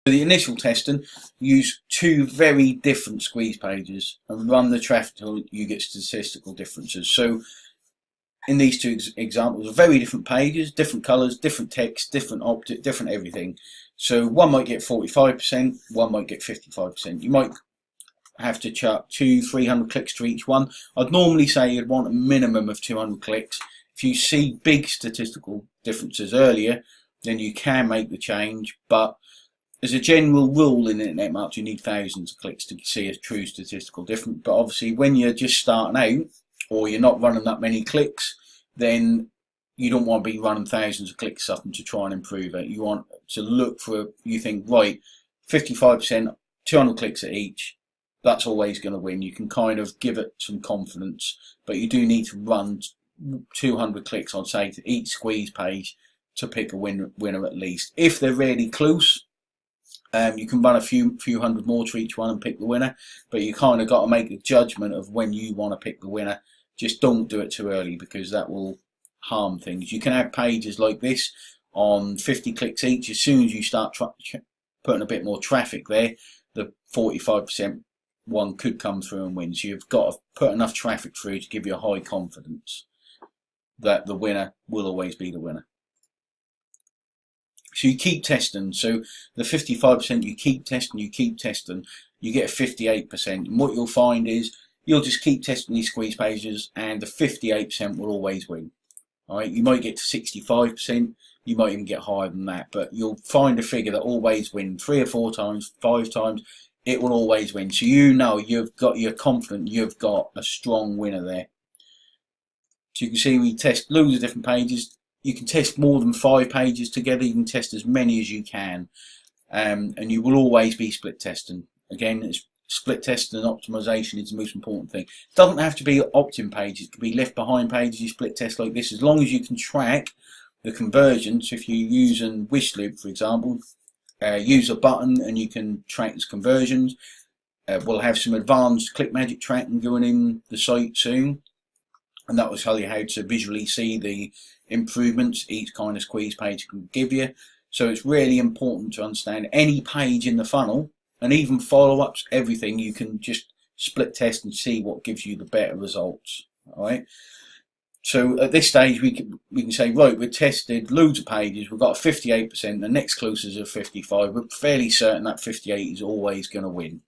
For the initial testing, use two very different squeeze pages and run the traffic till you get statistical differences. So in these two examples, very different pages, different colours, different text, different optic, different everything. So one might get 45%, one might get 55%. You might have to chuck 200-300 clicks to each one. I'd normally say you'd want a minimum of 200 clicks. If you see big statistical differences earlier, then you can make the change, but as a general rule in internet marketing, you need thousands of clicks to see a true statistical difference. But obviously when you're just starting out, or you're not running that many clicks, then you don't want to be running thousands of clicks up and to try and improve it. You want to look for, you think, right, 55%, 200 clicks at each, that's always going to win. You can kind of give it some confidence, but you do need to run 200 clicks on, say, to each squeeze page to pick a winner at least. If they're really close, you can run a few hundred more to each one and pick the winner, but you kind of got to make a judgment of when you want to pick the winner. Just don't do it too early, because that will harm things. You can have pages like this on 50 clicks each. As soon as you start putting a bit more traffic there, the 45% one could come through and win. So you've got to put enough traffic through to give you a high confidence that the winner will always be the winner. So you keep testing. So the 55%, you keep testing, you get a 58%. And what you'll find is you'll just keep testing these squeeze pages and the 58% will always win. All right, you might get to 65%, you might even get higher than that, but you'll find a figure that always wins 3 or 4 times, 5 times, it will always win. So you know you're confident you've got a strong winner there. So you can see we test loads of different pages. You can test more than 5 pages together. You can test as many as you can, and you will always be split testing. Again, it's split testing and optimization is the most important thing. It doesn't have to be opt-in pages. It can be left behind pages you split test like this, as long as you can track the conversions. If you're using Wishloop, for example, use a button and you can track its conversions. We'll have some advanced ClickMagick tracking going in the site soon, and that will tell you how to visually see the improvements each kind of squeeze page can give you. So it's really important to understand any page in the funnel, and even follow-ups, everything. You can just split test and see what gives you the better results. All right. So at this stage, we can say, right, we've tested loads of pages. We've got a 58%. The next closest is a 55. We're fairly certain that 58 is always going to win.